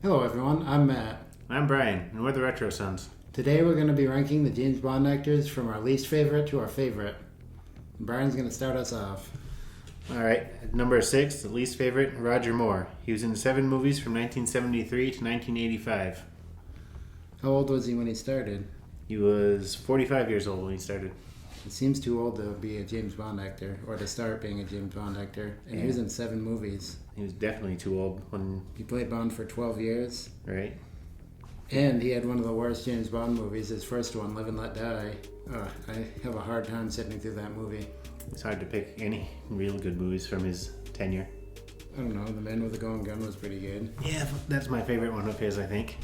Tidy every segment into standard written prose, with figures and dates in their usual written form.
Hello everyone, I'm Matt. I'm Brian, and we're the Retrosons. Today we're going to be ranking the James Bond actors from our least favorite to our favorite. Brian's going to start us off. Alright, at number 6, the least favorite, Roger Moore. He was in 7 movies from 1973 to 1985. How old was he when he started? He was 45 years old when he started. He seems too old to be a James Bond actor, or to start being a James Bond actor. And he was in 7 movies. He was definitely too old when... He played Bond for 12 years. Right. And he had one of the worst James Bond movies, his first one, Live and Let Die. I have a hard time sitting through that movie. It's hard to pick any real good movies from his tenure. I don't know, The Man with the Golden Gun was pretty good. Yeah, that's my favorite one of his, I think.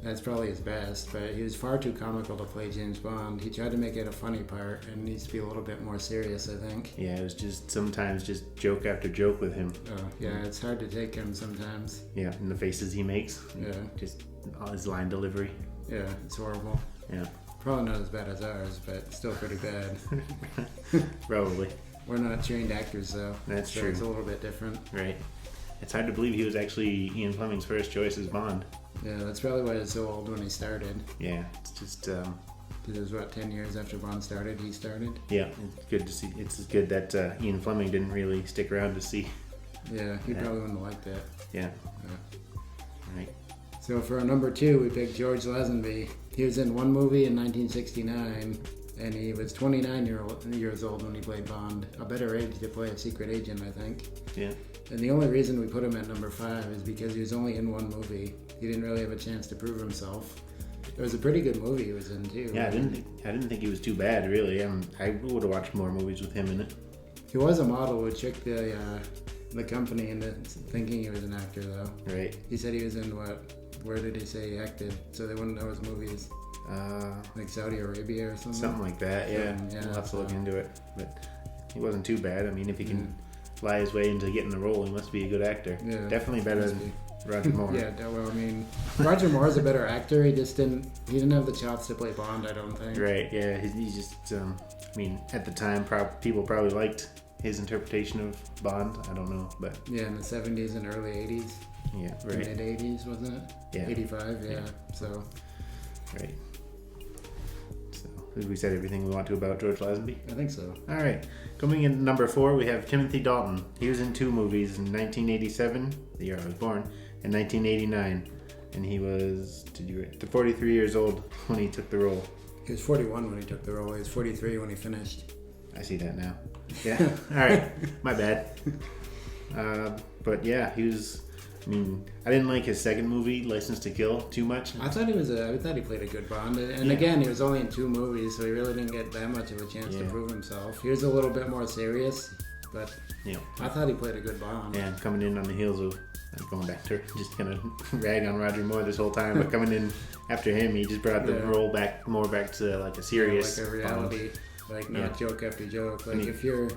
That's probably his best, but he was far too comical to play James Bond. He tried to make it a funny part, and needs to be a little bit more serious, I think. Yeah, it was just sometimes just joke after joke with him. Oh, yeah, it's hard to take him sometimes. Yeah, and the faces he makes. Yeah. Just all his line delivery. Yeah, it's horrible. Yeah. Probably not as bad as ours, but still pretty bad. Probably. We're not trained actors, though. That's so true. It's a little bit different. Right. It's hard to believe he was actually Ian Fleming's first choice as Bond. Yeah, that's probably why he's so old when he started. Yeah, it's just... Because it was, 10 years after Bond started, he started? Yeah, it's good to see. It's good that Ian Fleming didn't really stick around to see. Yeah, he probably wouldn't have liked that. Yeah. Yeah. Right. So for our number 2, we picked George Lazenby. He was in one movie in 1969, and he was 29 years old when he played Bond. A better age to play a secret agent, I think. Yeah. And the only reason we put him at number 5 is because he was only in one movie. He didn't really have a chance to prove himself. It was a pretty good movie he was in, too. Yeah, I didn't think he was too bad, really. I would have watched more movies with him in it. He was a model who tricked the company into thinking he was an actor, though. Right. He said he was in where did he say he acted? So they wouldn't know his movies. Like Saudi Arabia or something? Something like that, yeah. We'll have to look into it. But he wasn't too bad. I mean, if he can lie his way into getting the role, he must be a good actor. Yeah, definitely better than Roger Moore. Yeah, well, I mean, Roger Moore is a better actor. He just didn't have the chops to play Bond, I don't think. Right, yeah. He just, I mean, at the time, people probably liked his interpretation of Bond. I don't know, but... Yeah, in the 70s and early 80s. Yeah, right. Mid-80s, wasn't it? Yeah. 85, yeah. So... Right. So, have we said everything we want to about George Lazenby? I think so. All right. Coming in number 4, we have Timothy Dalton. He was in 2 movies in 1987, the year I was born, and 1989. And he was 43 years old when he took the role. He was 41 when he took the role. He was 43 when he finished. I see that now. Yeah. All right. My bad. But yeah, he was... I mean, I didn't like his second movie, License to Kill, too much. I thought he played a good Bond, and again, he was only in 2 movies, so he really didn't get that much of a chance to prove himself. He was a little bit more serious, but I thought he played a good Bond. Yeah, coming in on the heels of going back to just kind of rag on Roger Moore this whole time, but coming in after him, he just brought the role back to like a serious, like a reality, Bond. Like not joke after joke. Like if you're.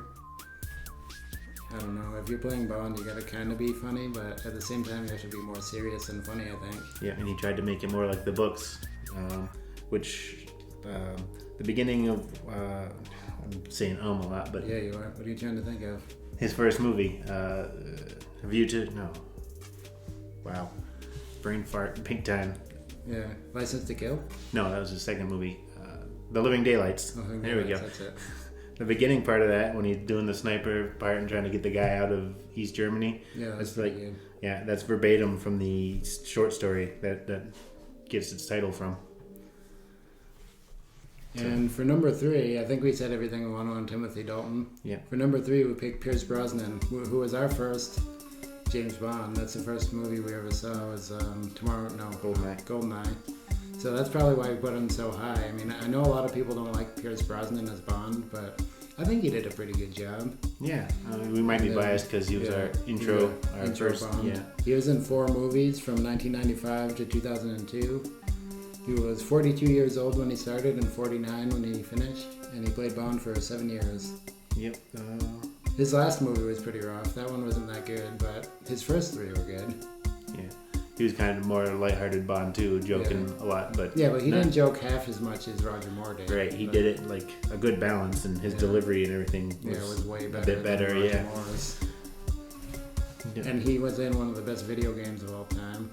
I don't know, if you're playing Bond, you gotta kind of be funny, but at the same time, you have to be more serious and funny, I think. Yeah, and he tried to make it more like the books, which the beginning of, I'm saying a lot, but... Yeah, you are. What are you trying to think of? His first movie, Wow. Brain fart, big time. Yeah, License to Kill? No, that was his second movie. The Living Daylights. Oh, there we go. That's it. The beginning part of that, when he's doing the sniper part and trying to get the guy out of East Germany, that's like good. Yeah, that's verbatim from the short story that gets its title from. And for number 3, I think we said everything we want on Timothy Dalton. Yeah. For number 3, we picked Pierce Brosnan, who was our first James Bond. That's the first movie we ever saw. Was Goldeneye. So that's probably why we put him so high. I mean, I know a lot of people don't like Pierce Brosnan as Bond, but I think he did a pretty good job. Yeah, we might be biased because he was our intro first Bond. Yeah. He was in 4 movies from 1995 to 2002. He was 42 years old when he started and 49 when he finished, and he played Bond for 7 years. Yep. His last movie was pretty rough. That one wasn't that good, but his first 3 were good. Yeah. He was kind of more lighthearted Bond too, joking a lot, but he didn't joke half as much as Roger Moore did. Right, he did it like a good balance, and his delivery and everything was way better. A bit better, than Roger Moore's. And he was in one of the best video games of all time.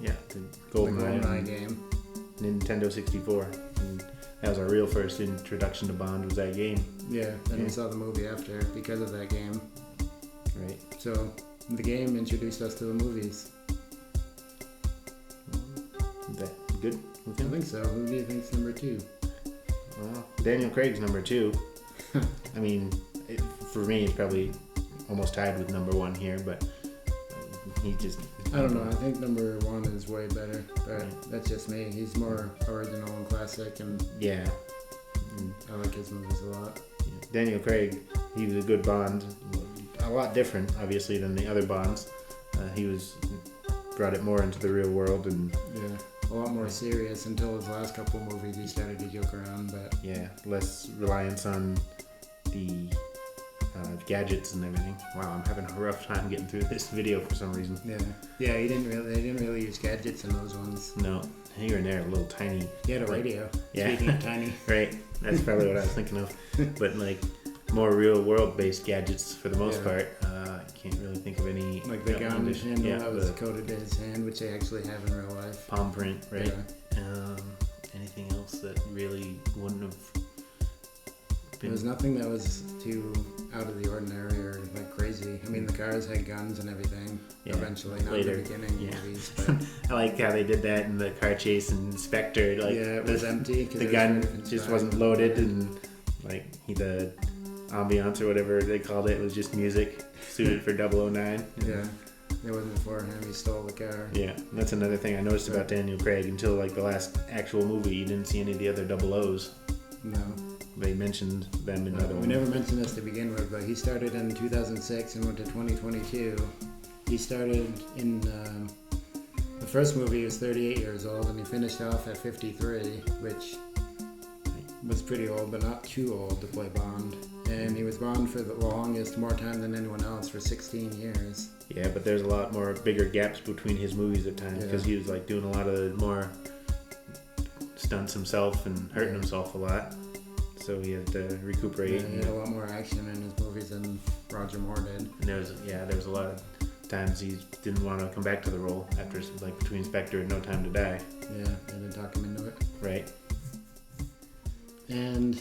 Yeah, the The GoldenEye GoldenEye game. Nintendo 64. And that was our real first introduction to Bond, was that game. Yeah, and Yeah. we saw the movie after because of that game. Right. So the game introduced us to the movies. Is that good with I him? think so. Who do you think's number 2? Well, Daniel Craig's number 2. I mean, for me, it's probably almost tied with number 1 here, but he just... I don't know. I think number 1 is way better, but that's just me. He's more original and classic, and Yeah. Mm, I like his movies a lot. yeah. Daniel Craig, he was a good Bond. A lot different, obviously, than the other Bonds. He brought it more into the real world, and Yeah, a lot more serious until his last couple movies. He started to joke around, but yeah, less reliance on the gadgets and everything. Wow, I'm having a rough time getting through this video for some reason. yeah, they didn't really use gadgets in those ones. No, here and there, a little tiny. He had a radio. Yeah. Speaking of tiny. Right, that's probably what I was thinking of. But like more real world based gadgets for the most Yeah. part. I can't really think of any. Like the gun handle yeah, that was the coded to his hand, which they actually have in real life. palm print, right? Yeah. Anything else that really wouldn't have There been? was nothing that was too out of the ordinary or like crazy. I mean, the cars had guns and everything. Yeah, Eventually, not later. in the beginning Yeah. movies, but I like how they did that in the car chase and Spectre. Like yeah, it was empty. 'cause the it was gun sort of just inspired. wasn't loaded, and like the ambiance or whatever they called it was just music suited for 009. Yeah, it wasn't for him. He stole the car. Yeah, that's another thing I noticed about Daniel Craig. Until like the last actual movie, you didn't see any of the other 00s. No, They mentioned them in other we ones. never mentioned this to begin with, but he started in 2006 and went to 2022. He started in the first movie. He was 38 years old, and he finished off at 53, which was pretty old, but not too old to play Bond. And he was Bond for the longest, more time than anyone else, for 16 years. Yeah, but there's a lot more bigger gaps between his movies at times because he was like doing a lot of more stunts himself and hurting himself a lot. So he had to recuperate. Yeah, he had a lot more action in his movies than Roger Moore did. And there was a lot of times he didn't want to come back to the role after like between Spectre and No Time to Die. Yeah, they didn't talk him into it. Right. And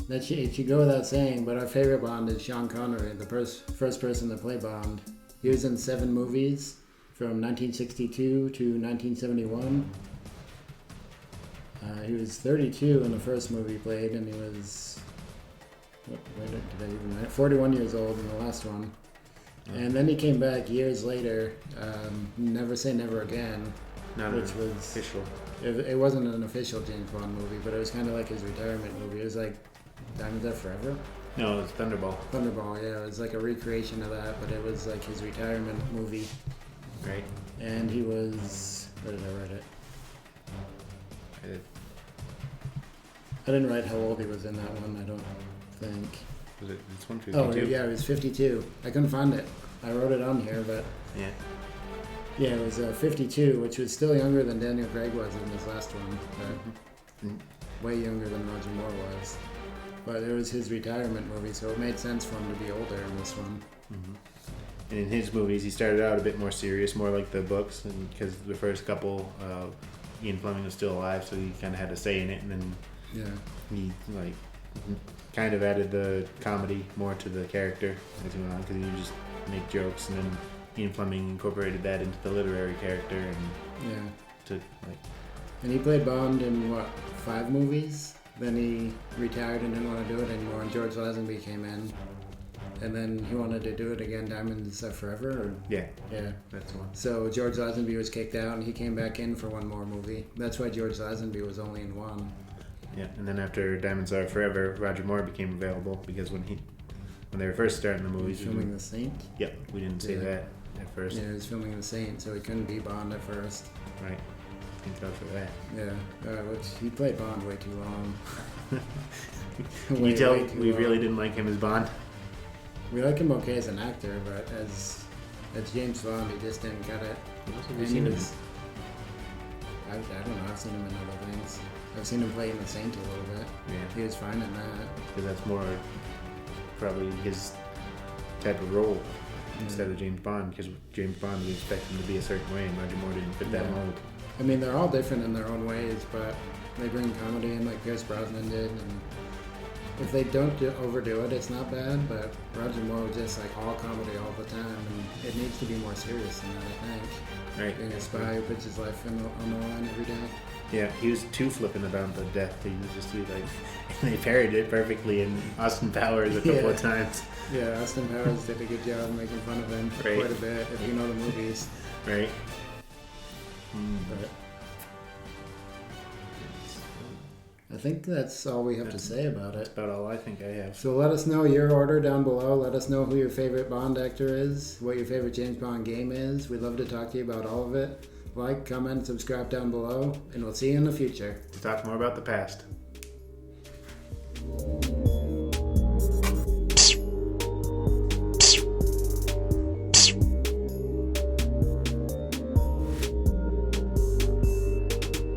it should go without saying, but our favorite Bond is Sean Connery, the first person to play Bond. He was in 7 movies from 1962 to 1971. He was 32 in the first movie he played, and he was 41 years old in the last one. And then he came back years later, Never Say Never Again, Not which an was official. It wasn't an official James Bond movie, but it was kind of like his retirement movie. It was like Diamonds Are Forever? No, it's Thunderball. Thunderball, yeah. It was like a recreation of that, but it was like his retirement movie. Right. And he was... Where did I write it? I didn't write how old he was in that one, I don't think. Was it? It's 152. Oh, yeah, he was 52. I couldn't find it. I wrote it on here, but... Yeah. Yeah, it was 52, which was still younger than Daniel Craig was in his last one. But way younger than Roger Moore was. But it was his retirement movie, so it made sense for him to be older in this one. Mm-hmm. And in his movies, he started out a bit more serious, more like the books, and because the first couple, Ian Fleming was still alive, so he kind of had a say in it, and then he like kind of added the comedy more to the character as he went on, because he would just make jokes, and then Ian Fleming incorporated that into the literary character, and And he played Bond in 5 movies? Then he retired and didn't want to do it anymore, and George Lazenby came in. And then he wanted to do it again, Diamonds Are Forever? Or? Yeah, Yeah. that's the one. So George Lazenby was kicked out, and he came back in for one more movie. That's why George Lazenby was only in 1. Yeah, and then after Diamonds Are Forever, Roger Moore became available, because when they were first starting the movies, Filming The Saint? Yep, we didn't say that at first. Yeah, he was filming The Saint, so he couldn't be Bond at first. Right. Thank God for that. Yeah, which he played Bond way too long. Can you tell we really didn't like him as Bond? We like him okay as an actor, but as James Bond, he just didn't get it. What else have we And seen he him was, I don't know, I've seen him in other things. I've seen him play in The Saint a little bit. in? Yeah, He was fine in that. because that's more probably his type of role. instead of James Bond, because James Bond we expect him to be a certain way, and Roger Moore didn't fit that mold. I mean, they're all different in their own ways, but they bring comedy in like Pierce Brosnan did, and if they don't overdo it, it's not bad, but Roger Moore was just like all comedy all the time, and it needs to be more serious than that, I think. Right. Being a spy who puts his life on the line every day. Yeah, he was too flippant about the death. He was just like, they parried it perfectly in Austin Powers a couple of times. Yeah, Austin Powers did a good job making fun of him quite a bit, if you know the movies. Right. But I think that's all we have to say about it. That's about all I think I have. So let us know your order down below. Let us know who your favorite Bond actor is, what your favorite James Bond game is. We'd love to talk to you about all of it. Like, comment, subscribe down below, and we'll see you in the future. To talk more about the past.